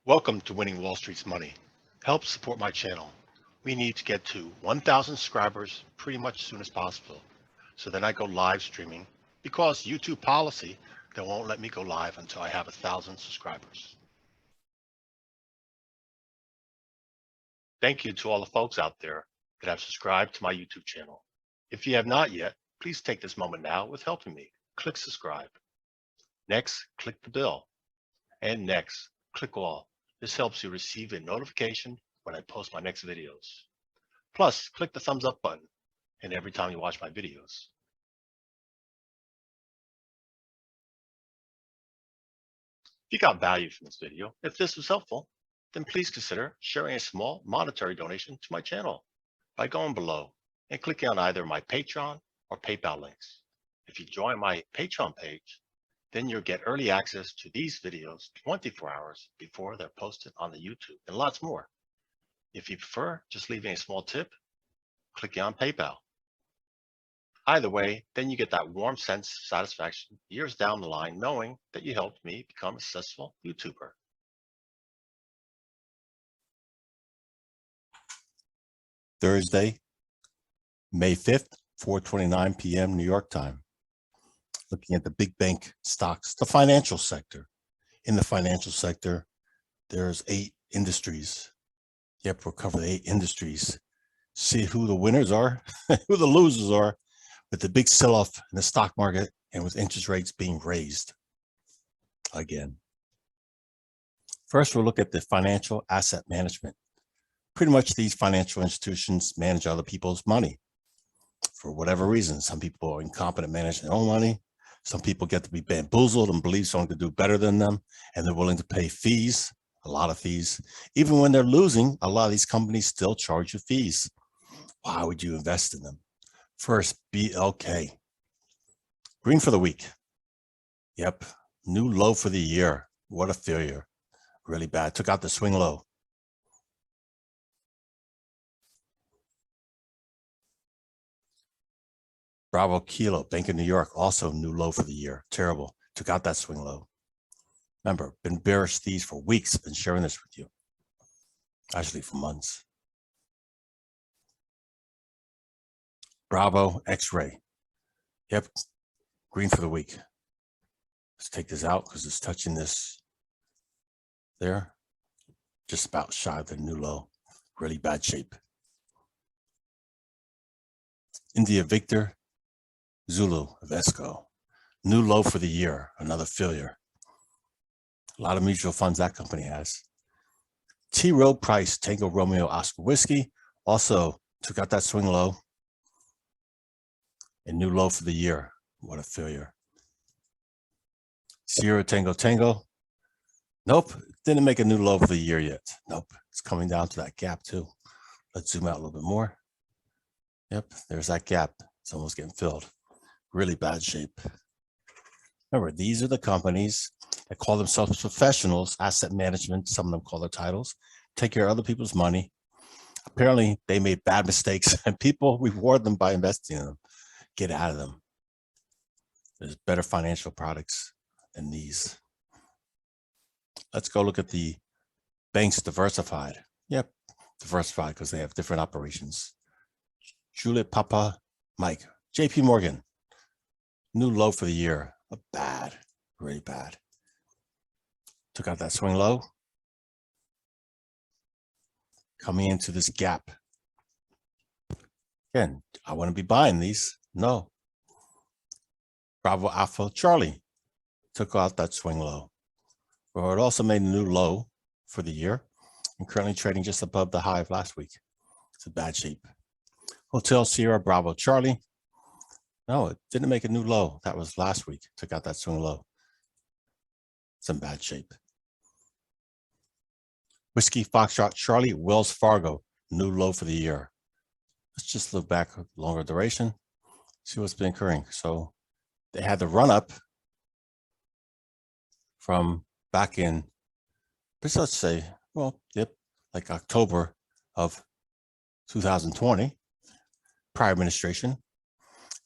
Welcome to Winning Wall Street's Money. Help support my channel. We need to get to 1,000 subscribers pretty much as soon as possible. So then I go live streaming because YouTube policy, they won't let me go live until I have 1,000 subscribers. Thank you to all the folks out there that have subscribed to my YouTube channel. If you have not yet, please take this moment now with helping me. Click subscribe. Next, click the bell. And next, click all. This helps you receive a notification when I post my next videos. Plus, click the thumbs up button and every time you watch my videos. If you got value from this video, if this was helpful, then please consider sharing a small monetary donation to my channel by going below and clicking on either my Patreon or PayPal links. If you join my Patreon page, then you'll get early access to these videos 24 hours before they're posted on the YouTube and lots more. If you prefer just leaving a small tip, click on PayPal. Either way, then you get that warm sense of satisfaction years down the line knowing that you helped me become a successful YouTuber. Thursday, May 5th, 4:29 p.m. New York time. Looking at the big bank stocks, the financial sector. In the financial sector, there's 8 industries. Yep, we'll cover the 8 industries. See who the winners are, who the losers are, with the big sell-off in the stock market and with interest rates being raised again. First, we'll look at the financial asset management. Pretty much these financial institutions manage other people's money for whatever reason. Some people are incompetent managing their own money. Some people get to be bamboozled and believe someone could do better than them, and they're willing to pay fees, a lot of fees. Even when they're losing, a lot of these companies still charge you fees. Why would you invest in them? First, BLK. Green for the week. Yep, new low for the year. What a failure. Really bad. Took out the swing low. Bravo Kilo, Bank of New York, also new low for the year. Terrible. Took out that swing low. Remember, been bearish these for weeks. Been sharing this with you. Actually, for months. Bravo X-ray. Yep, green for the week. Let's take this out because it's touching this there. Just about shy of the new low. Really bad shape. India Victor. Zulu, Vesco, new low for the year, another failure. A lot of mutual funds that company has. T. Rowe Price, Tango Romeo Oscar Whiskey, also took out that swing low. A new low for the year, what a failure. Sierra Tango Tango, nope, didn't make a new low for the year yet. Nope, it's coming down to that gap too. Let's zoom out a little bit more. Yep, there's that gap, it's almost getting filled. Really bad shape. Remember, these are the companies that call themselves professionals, asset management, some of them call their titles, take care of other people's money. Apparently, they made bad mistakes and people reward them by investing in them. Get out of them. There's better financial products than these. Let's go look at the banks diversified. Yep, diversified because they have different operations. Juliet Papa Mike, JP Morgan. New low for the year, bad, really bad. Took out that swing low. Coming into this gap. Again, I want to be buying these. No. Bravo Alpha Charlie took out that swing low. Well, it also made a new low for the year and currently trading just above the high of last week. It's a bad shape. Hotel Sierra Bravo Charlie. No, it didn't make a new low. That was last week. Took out that swing low. It's in bad shape. Whiskey Foxtrot Charlie Wells Fargo, new low for the year. Let's just look back longer duration, see what's been occurring. So they had the run up from back in, let's say, well, yep, like October of 2020, prior administration.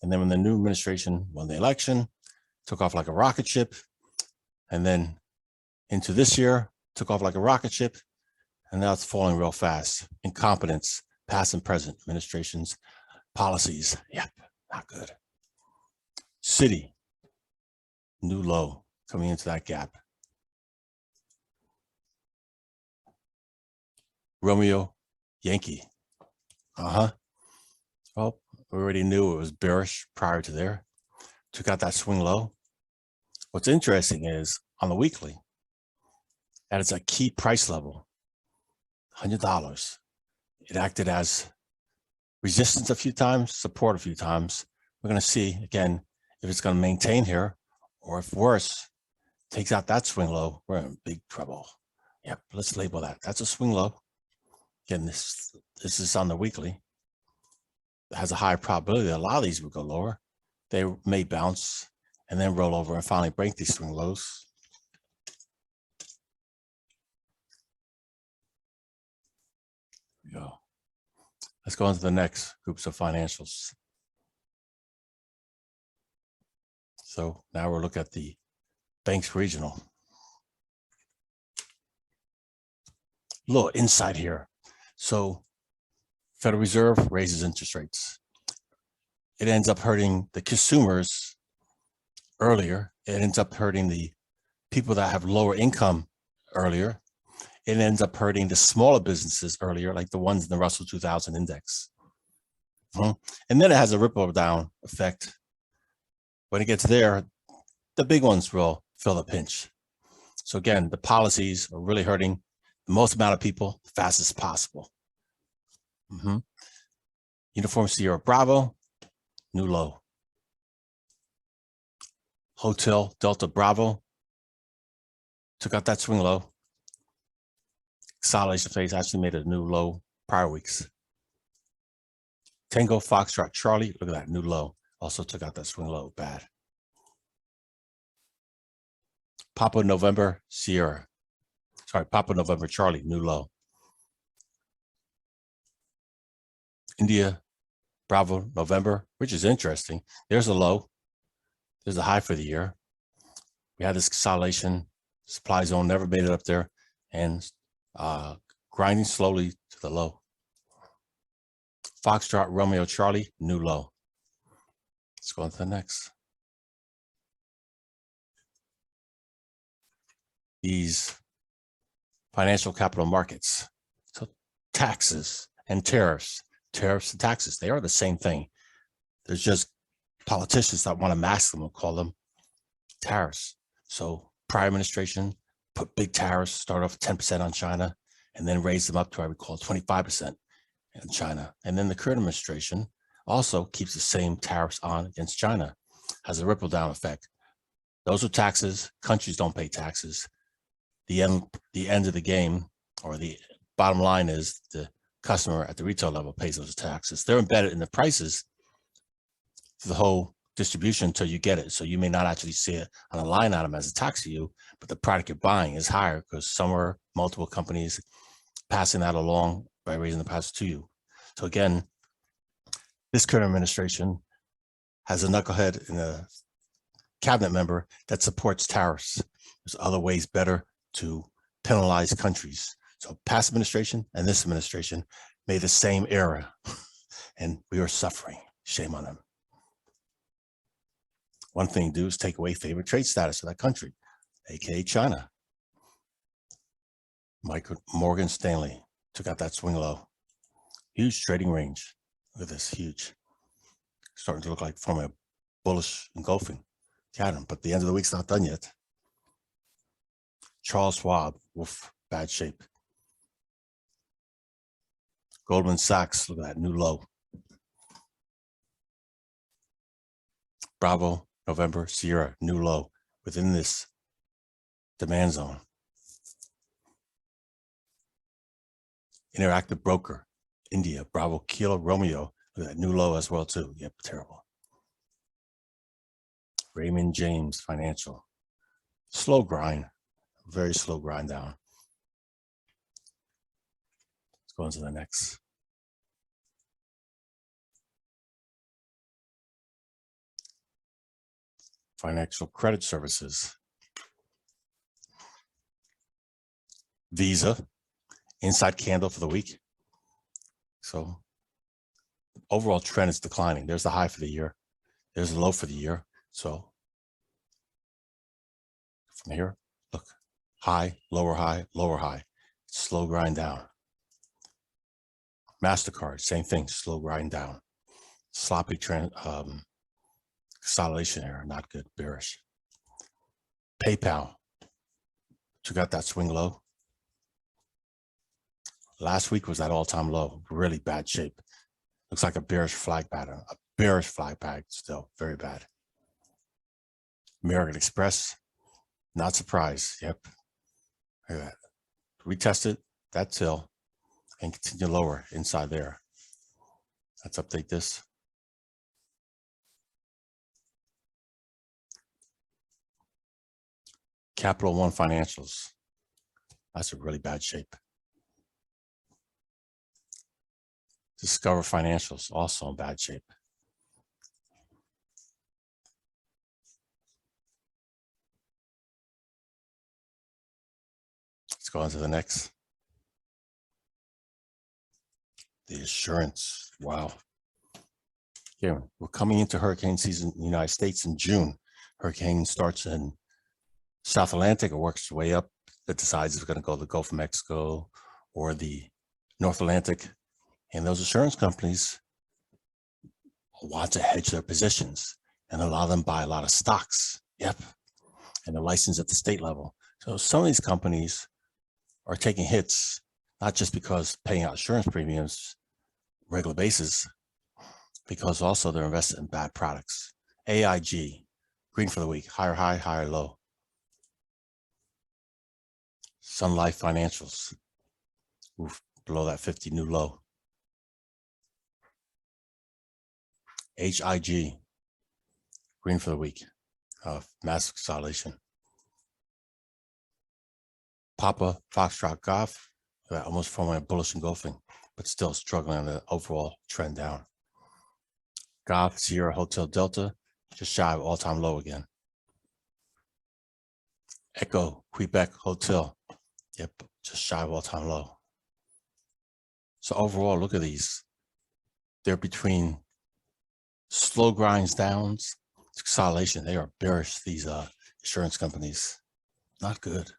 And then when the new administration won the election, took off like a rocket ship. And then into this year, took off like a rocket ship, and now it's falling real fast. Incompetence, past and present administrations, policies. Yep, not good. City, new low coming into that gap. Romeo, Yankee. Well, we already knew it was bearish prior to there. Took out that swing low. What's interesting is on the weekly, that is a key price level, $100. It acted as resistance a few times, support a few times. We're going to see again if it's going to maintain here, or if worse, takes out that swing low. We're in big trouble. Yep, let's label that. That's a swing low. Again, this is on the weekly. It has a high probability that a lot of these will go lower. They may bounce and then roll over and finally break these swing lows. There we go. Let's go on to the next groups of financials. So now we'll look at the banks regional. A little insight here. So Federal Reserve raises interest rates. It ends up hurting the consumers earlier. It ends up hurting the people that have lower income earlier. It ends up hurting the smaller businesses earlier, like the ones in the Russell 2000 index. And then it has a ripple down effect. When it gets there, the big ones will feel the pinch. So again, the policies are really hurting the most amount of people the fastest possible. Uniform Sierra Bravo, new low. Hotel Delta Bravo, took out that swing low. Consolidation phase actually made a new low prior weeks. Tango Foxtrot Charlie, look at that new low. Also took out that swing low, bad. Papa November Sierra, sorry, Papa November Charlie, new low. India Bravo November, which is interesting. There's a low. There's a high for the year. We had this consolidation. Supply zone never made it up there, and grinding slowly to the low. Foxtrot Romeo Charlie, new low. Let's go on to the next. These financial capital markets. So taxes and tariffs. Tariffs and taxes, they are the same thing. There's just politicians that want to mask them and call them tariffs. So prior administration put big tariffs, start off 10% on China, and then raise them up to, I would call, 25% in China. And then the current administration also keeps the same tariffs on against China, has a ripple down effect. Those are taxes. Countries don't pay taxes. The end of the game, or the bottom line, is the customer at the retail level pays those taxes. They're embedded in the prices for the whole distribution until you get it. So you may not actually see it on a line item as a tax to you, but the product you're buying is higher because some are multiple companies passing that along by raising the price to you. So again, this current administration has a knucklehead and a cabinet member that supports tariffs. There's other ways better to penalize countries. So past administration and this administration made the same error, and we are suffering. Shame on them. One thing to do is take away favorite trade status of that country, aka China. Morgan Stanley took out that swing low. Huge trading range. Look at this, huge. Starting to look like from a bullish engulfing pattern, but the end of the week's not done yet. Charles Schwab, woof, bad shape. Goldman Sachs, look at that, new low. Bravo, November, Sierra, new low within this demand zone. Interactive Broker, India, Bravo, Kilo, Romeo, look at that new low as well too. Yep, terrible. Raymond James Financial, slow grind, very slow grind down. Let's go on to the next. Financial credit services. Visa, inside candle for the week. So overall trend is declining. There's the high for the year. There's the low for the year. So from here, look, high, lower high, lower high, slow grind down. MasterCard, same thing, slow grind down. Sloppy consolidation here, not good, bearish. PayPal, you got that swing low. Last week was that all-time low, really bad shape. Looks like a bearish flag pattern, a bearish flag pattern still, very bad. American Express, not surprised, yep. Look at that. Retested that till and continue lower inside there. Let's update this. Capital One Financials, that's a really bad shape. Discover Financials, also in bad shape. Let's go on to the next. The assurance, wow. Here, we're coming into hurricane season in the United States in June. Hurricane starts in South Atlantic, it works its way up. It decides it's going to go to the Gulf of Mexico or the North Atlantic. And those insurance companies want to hedge their positions and allow them to buy a lot of stocks. Yep. And they're licensed at the state level. So some of these companies are taking hits, not just because paying out insurance premiums regular basis, because also they're invested in bad products. AIG, green for the week, higher high, higher low. Sun Life Financials, oof, below that 50 new low. HIG, green for the week, massive consolidation. Papa Foxtrot Golf, almost forming a bullish engulfing, but still struggling on the overall trend down. Golf Sierra Hotel Delta, just shy of all-time low again. Echo Quebec Hotel, yep, just shy of all-time low. So overall, look at these. They're between slow grinds downs, consolidation. They are bearish, these insurance companies. Not good.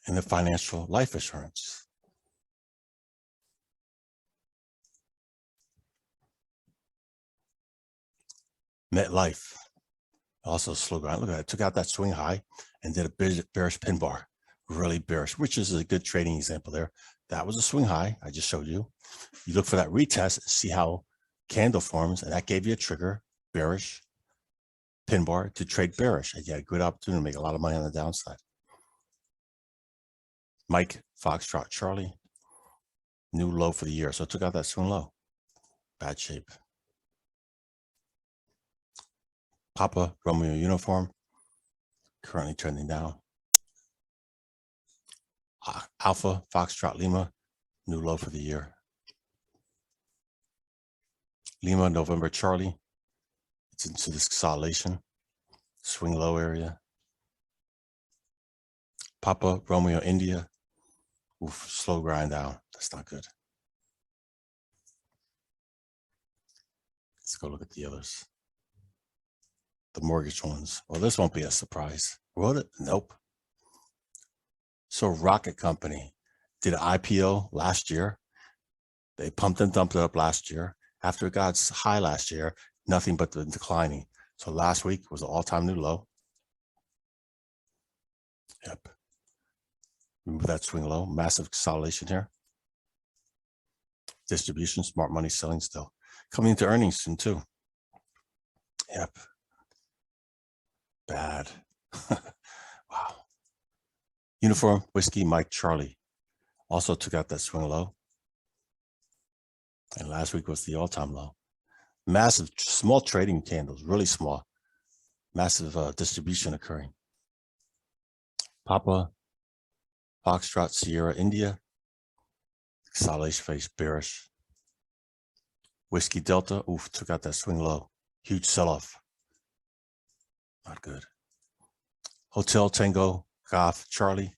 And the financial life assurance. MetLife, also slow grind. Look at it, took out that swing high and did a bearish pin bar. Really bearish, which is a good trading example there. That was a swing high I just showed you. You look for that retest, see how candle forms, and that gave you a trigger, bearish pin bar to trade bearish. And you had a good opportunity to make a lot of money on the downside. Mike Foxtrot Charlie, new low for the year. So it took out that swing low. Bad shape. Papa Romeo Uniform, currently trending down. Alpha Foxtrot Lima, new low for the year. Lima November Charlie, it's into this consolidation, swing low area. Papa Romeo India, oof, slow grind down. That's not good. Let's go look at the others. The mortgage ones. Well, this won't be a surprise. Will it? Nope. So Rocket Company did an IPO last year. They pumped and dumped it up last year. After it got high last year, nothing but the declining. So last week was an all-time new low. Yep. Remember that swing low, massive consolidation here. Distribution, smart money selling still. Coming into earnings soon too. Yep. Bad. Wow. Uniform Whiskey Mike Charlie also took out that swing low. And last week was the all-time low. Massive, small trading candles, really small. Massive distribution occurring. Papa Foxtrot Sierra India, consolidation phase, bearish. Whiskey Delta, oof, took out that swing low. Huge sell-off. Not good. Hotel Tango Golf Charlie.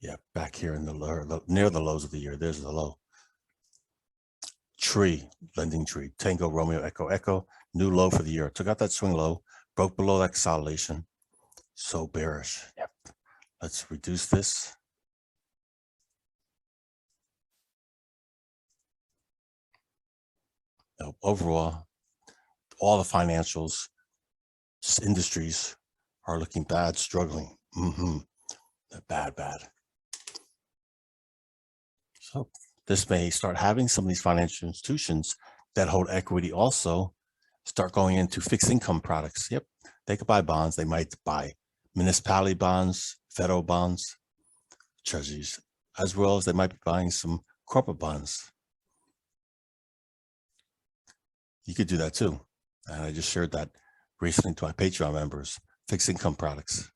Yeah, back here in the lower, near the lows of the year. There's the low. Tree, lending tree, Tango Romeo Echo Echo, new low for the year. Took out that swing low, broke below that consolidation. So bearish. Yep. Let's reduce this. Now, overall, all the financials, industries are looking bad, struggling. Bad. So this may start having some of these financial institutions that hold equity also start going into fixed income products. Yep, they could buy bonds. They might buy municipality bonds, federal bonds, treasuries, as well as they might be buying some corporate bonds. You could do that too. And I just shared that recently to my Patreon members, fixed income products.